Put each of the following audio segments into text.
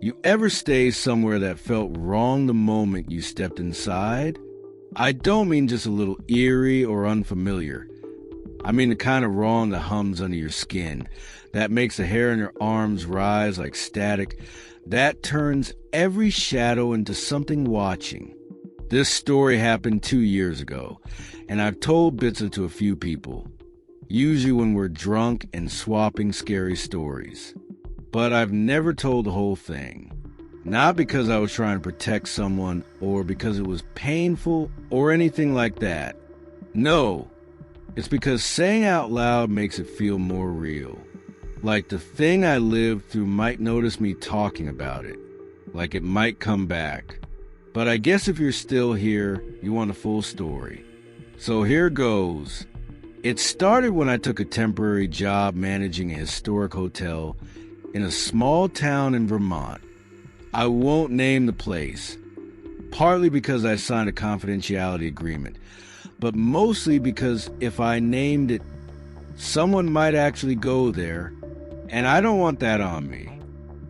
You ever stay somewhere that felt wrong the moment you stepped inside? I don't mean just a little eerie or unfamiliar. I mean the kind of wrong that hums under your skin, that makes the hair on your arms rise like static, that turns every shadow into something watching. This story happened 2 years ago, and I've told bits of it to a few people, usually when we're drunk and swapping scary stories. But I've never told the whole thing. Not because I was trying to protect someone or because it was painful or anything like that. No, it's because saying out loud makes it feel more real. Like the thing I lived through might notice me talking about it. Like it might come back. But I guess if you're still here, you want a full story. So here goes. It started when I took a temporary job managing a historic hotel in a small town in Vermont. I won't name the place, partly because I signed a confidentiality agreement, but mostly because if I named it, someone might actually go there, and I don't want that on me.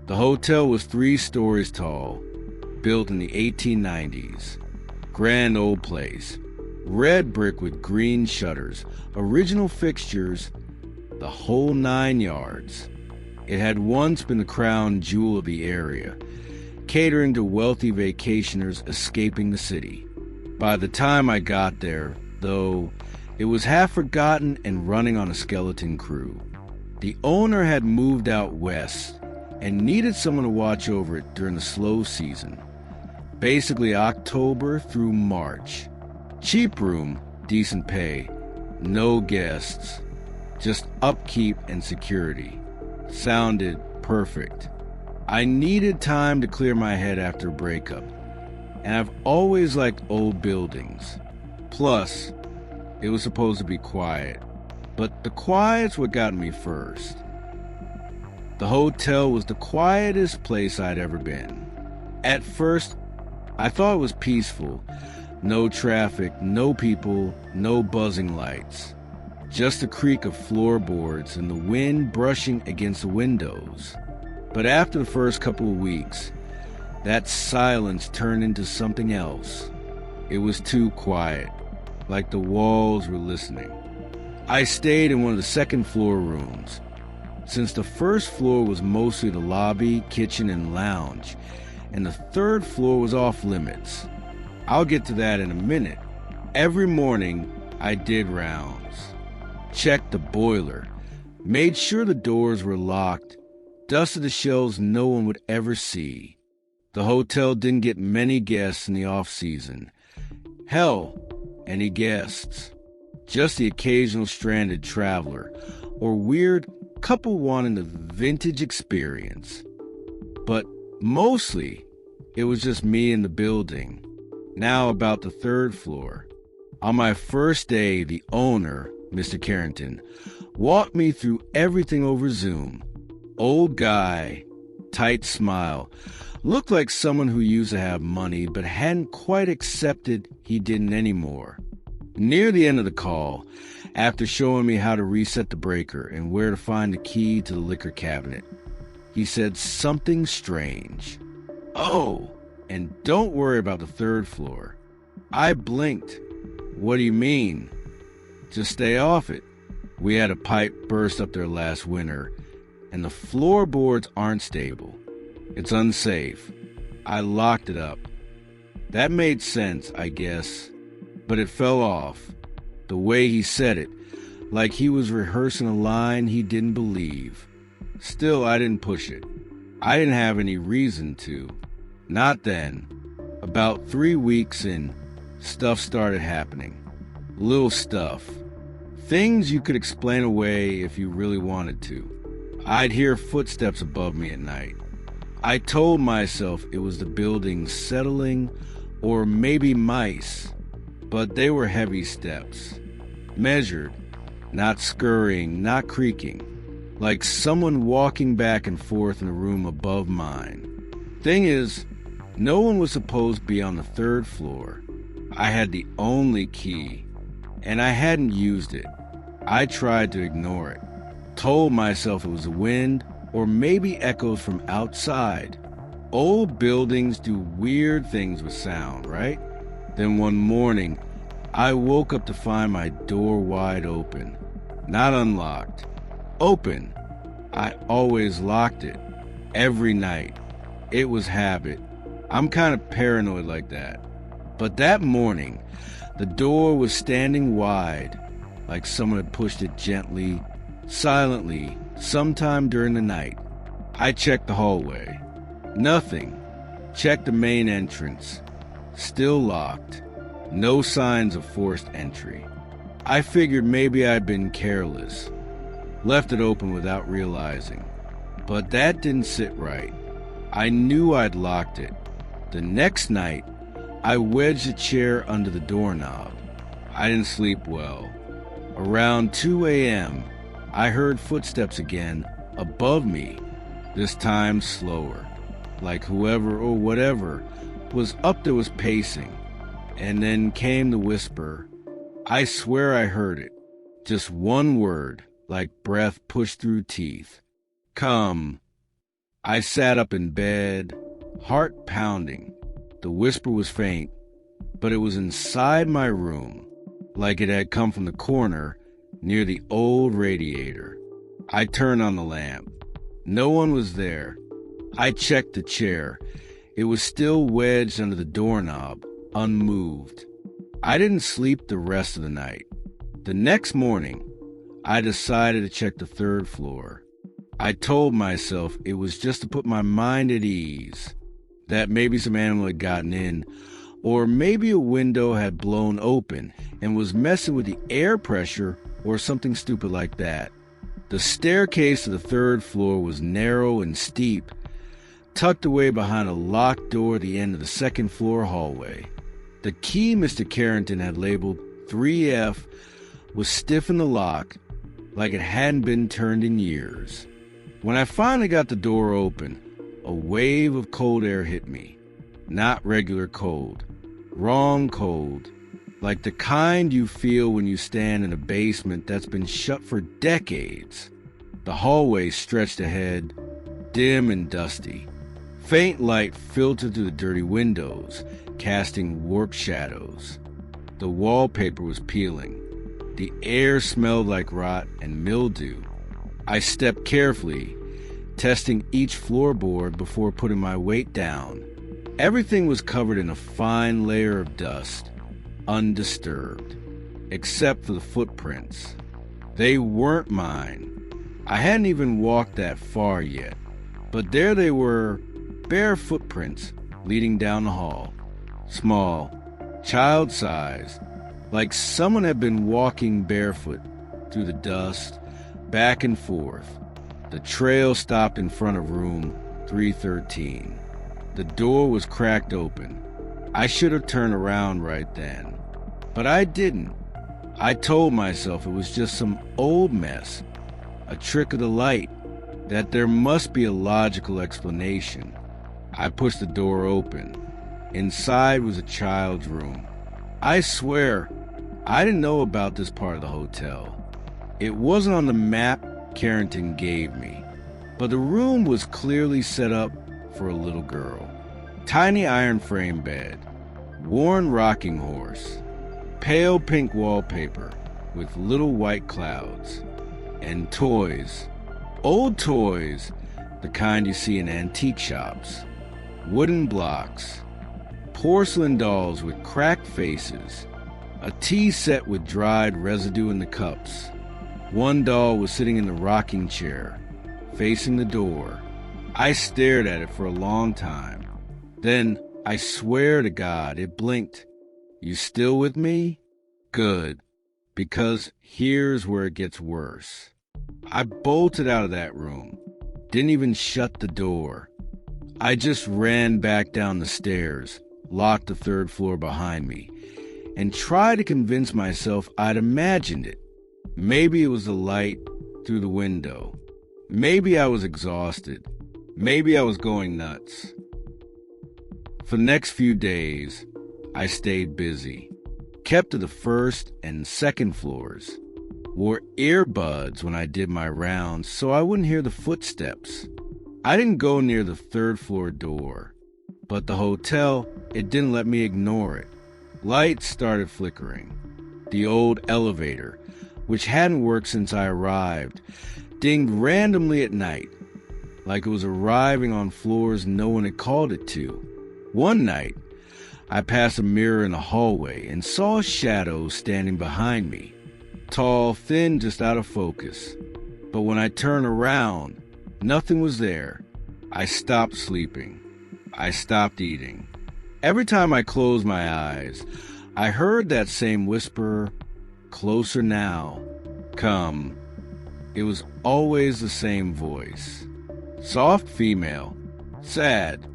The hotel was 3 stories tall, built in the 1890s. Grand old place. Red brick with green shutters, original fixtures, the whole 9 yards. It had once been the crown jewel of the area, catering to wealthy vacationers escaping the city. By the time I got there, though, it was half forgotten and running on a skeleton crew. The owner had moved out west and needed someone to watch over it during the slow season, basically October through March. Cheap room, decent pay, no guests, just upkeep and security. Sounded perfect. I needed time to clear my head after a breakup, and I've always liked old buildings. Plus, it was supposed to be quiet, but the quiet's what got me first. The hotel was the quietest place I'd ever been. At first, I thought it was peaceful. No traffic, no people, no buzzing lights. Just the creak of floorboards and the wind brushing against the windows. But after the first couple of weeks, that silence turned into something else. It was too quiet, like the walls were listening. I stayed in one of the second-floor rooms, since the first floor was mostly the lobby, kitchen, and lounge, and the third floor was off-limits. I'll get to that in a minute. Every morning, I did rounds. Checked the boiler, made sure the doors were locked, dusted the shelves no one would ever see. The hotel didn't get many guests in the off-season. Hell, any guests. Just the occasional stranded traveler, or weird couple wanting the vintage experience. But mostly, it was just me in the building. Now about the third floor. On my first day, the owner, Mr. Carrington, walked me through everything over Zoom. Old guy, tight smile, looked like someone who used to have money but hadn't quite accepted he didn't anymore. Near the end of the call, after showing me how to reset the breaker and where to find the key to the liquor cabinet, he said something strange. "Oh, and don't worry about the third floor." I blinked. "What do you mean?" "Just stay off it. We had a pipe burst up there last winter, and the floorboards aren't stable. It's unsafe. I locked it up." That made sense, I guess, but it fell off. The way he said it, like he was rehearsing a line he didn't believe. Still, I didn't push it. I didn't have any reason to. Not then. About 3 weeks in, stuff started happening. Little stuff. Things you could explain away if you really wanted to. I'd hear footsteps above me at night. I told myself it was the building settling, or maybe mice, but they were heavy steps. Measured, not scurrying, not creaking, like someone walking back and forth in a room above mine. Thing is, no one was supposed to be on the third floor. I had the only key, and I hadn't used it. I tried to ignore it, told myself it was the wind or maybe echoes from outside. Old buildings do weird things with sound, right? Then one morning, I woke up to find my door wide open. Not unlocked. Open. I always locked it. Every night. It was habit. I'm kind of paranoid like that. But that morning, the door was standing wide, like someone had pushed it gently, silently, sometime during the night. I checked the hallway. Nothing. Checked the main entrance. Still locked. No signs of forced entry. I figured maybe I'd been careless. Left it open without realizing. But that didn't sit right. I knew I'd locked it. The next night, I wedged a chair under the doorknob. I didn't sleep well. Around 2 a.m., I heard footsteps again above me, this time slower, like whoever or whatever was up there was pacing. And then came the whisper. I swear I heard it. Just one word, like breath pushed through teeth. Come. I sat up in bed, heart pounding. The whisper was faint, but it was inside my room, like it had come from the corner near the old radiator. I turned on the lamp. No one was there. I checked the chair. It was still wedged under the doorknob, unmoved. I didn't sleep the rest of the night. The next morning, I decided to check the third floor. I told myself it was just to put my mind at ease, that maybe some animal had gotten in, or maybe a window had blown open and was messing with the air pressure or something stupid like that. The staircase to the third floor was narrow and steep, tucked away behind a locked door at the end of the second floor hallway. The key Mr. Carrington had labeled 3F was stiff in the lock, like it hadn't been turned in years. When I finally got the door open, a wave of cold air hit me. Not regular cold. Wrong cold. Like the kind you feel when you stand in a basement that's been shut for decades. The hallway stretched ahead, dim and dusty. Faint light filtered through the dirty windows, casting warped shadows. The wallpaper was peeling. The air smelled like rot and mildew. I stepped carefully, testing each floorboard before putting my weight down. Everything was covered in a fine layer of dust, undisturbed, except for the footprints. They weren't mine. I hadn't even walked that far yet, but there they were, bare footprints leading down the hall. Small, child-sized, like someone had been walking barefoot through the dust, back and forth. The trail stopped in front of room 313. The door was cracked open. I should have turned around right then, but I didn't. I told myself it was just some old mess, a trick of the light, that there must be a logical explanation. I pushed the door open. Inside was a child's room. I swear, I didn't know about this part of the hotel. It wasn't on the map Carrington gave me, but the room was clearly set up for a little girl. Tiny iron frame bed, worn rocking horse, pale pink wallpaper with little white clouds, and toys. Old toys, the kind you see in antique shops. Wooden blocks, porcelain dolls with cracked faces, a tea set with dried residue in the cups. One doll was sitting in the rocking chair, facing the door. I stared at it for a long time. Then, I swear to God, it blinked. You still with me? Good, because here's where it gets worse. I bolted out of that room, didn't even shut the door. I just ran back down the stairs, locked the third floor behind me, and tried to convince myself I'd imagined it. Maybe it was the light through the window. Maybe I was exhausted. Maybe I was going nuts. For the next few days, I stayed busy. Kept to the first and second floors. Wore earbuds when I did my rounds so I wouldn't hear the footsteps. I didn't go near the third floor door, but the hotel, it didn't let me ignore it. Lights started flickering. The old elevator, which hadn't worked since I arrived, dinged randomly at night, like it was arriving on floors no one had called it to. One night, I passed a mirror in the hallway and saw a shadow standing behind me. Tall, thin, just out of focus. But when I turned around, nothing was there. I stopped sleeping. I stopped eating. Every time I closed my eyes, I heard that same whisper, "Closer now. Come." It was always the same voice. Soft female, sad,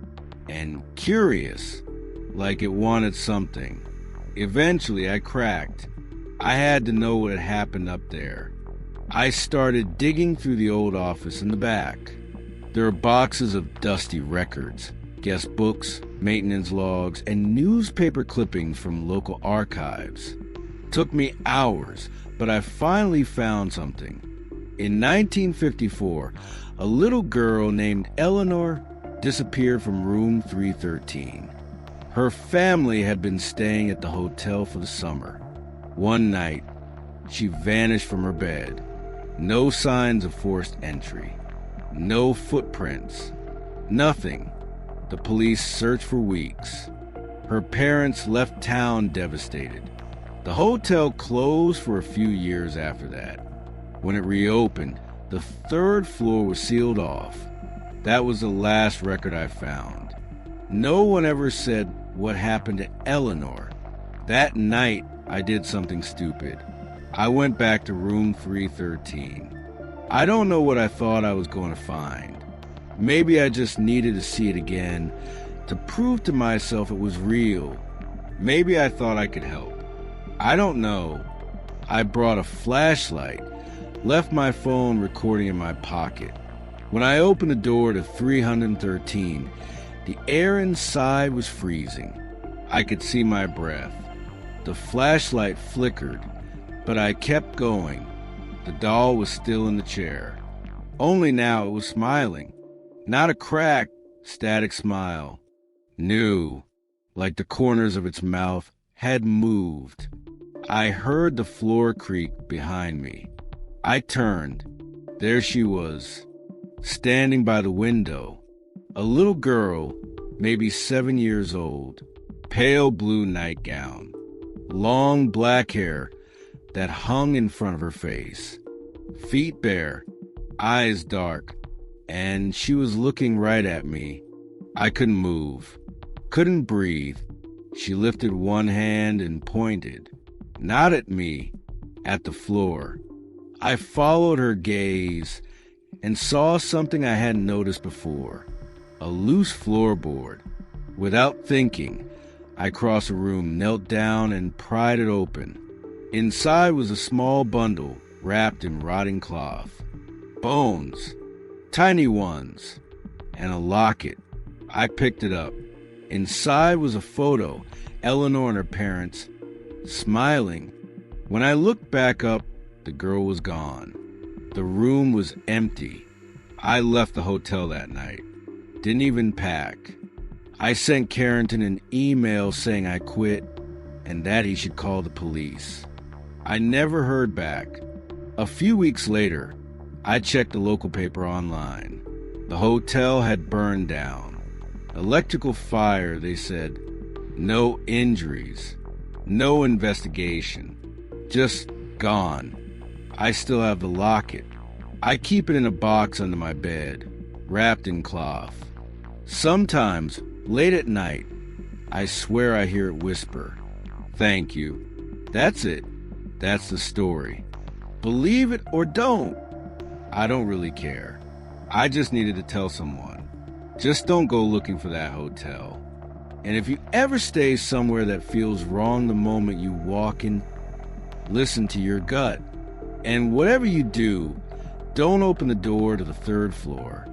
and curious, like it wanted something. Eventually, I cracked. I had to know what had happened up there. I started digging through the old office in the back. There were boxes of dusty records, guest books, maintenance logs, and newspaper clippings from local archives. Took me hours, but I finally found something. In 1954, a little girl named Eleanor disappeared from room 313. Her family had been staying at the hotel for the summer. One night, she vanished from her bed. No signs of forced entry. No footprints. Nothing. The police searched for weeks. Her parents left town devastated. The hotel closed for a few years after that. When it reopened, the third floor was sealed off. That was the last record I found. No one ever said what happened to Eleanor. That night, I did something stupid. I went back to room 313. I don't know what I thought I was going to find. Maybe I just needed to see it again to prove to myself it was real. Maybe I thought I could help. I don't know. I brought a flashlight, left my phone recording in my pocket. When I opened the door to 313, the air inside was freezing. I could see my breath. The flashlight flickered, but I kept going. The doll was still in the chair. Only now it was smiling. Not a cracked, static smile. New, like the corners of its mouth had moved. I heard the floor creak behind me. I turned. There she was, standing by the window. A little girl, maybe 7 years old, pale blue nightgown, long black hair that hung in front of her face, feet bare, eyes dark, and she was looking right at me. I couldn't move, couldn't breathe. She lifted one hand and pointed, not at me, at the floor. I followed her gaze and saw something I hadn't noticed before, a loose floorboard. Without thinking, I crossed the room, knelt down, and pried it open. Inside was a small bundle wrapped in rotting cloth. Bones, tiny ones, and a locket. I picked it up. Inside was a photo, Eleanor and her parents, smiling. When I looked back up, the girl was gone. The room was empty. I left the hotel that night. Didn't even pack. I sent Carrington an email saying I quit and that he should call the police. I never heard back. A few weeks later, I checked the local paper online. The hotel had burned down. Electrical fire, they said. No injuries. No investigation. Just gone. I still have the locket. I keep it in a box under my bed, wrapped in cloth. Sometimes, late at night, I swear I hear it whisper, "Thank you." That's it. That's the story. Believe it or don't. I don't really care. I just needed to tell someone. Just don't go looking for that hotel. And if you ever stay somewhere that feels wrong the moment you walk in, listen to your gut. And whatever you do, don't open the door to the third floor.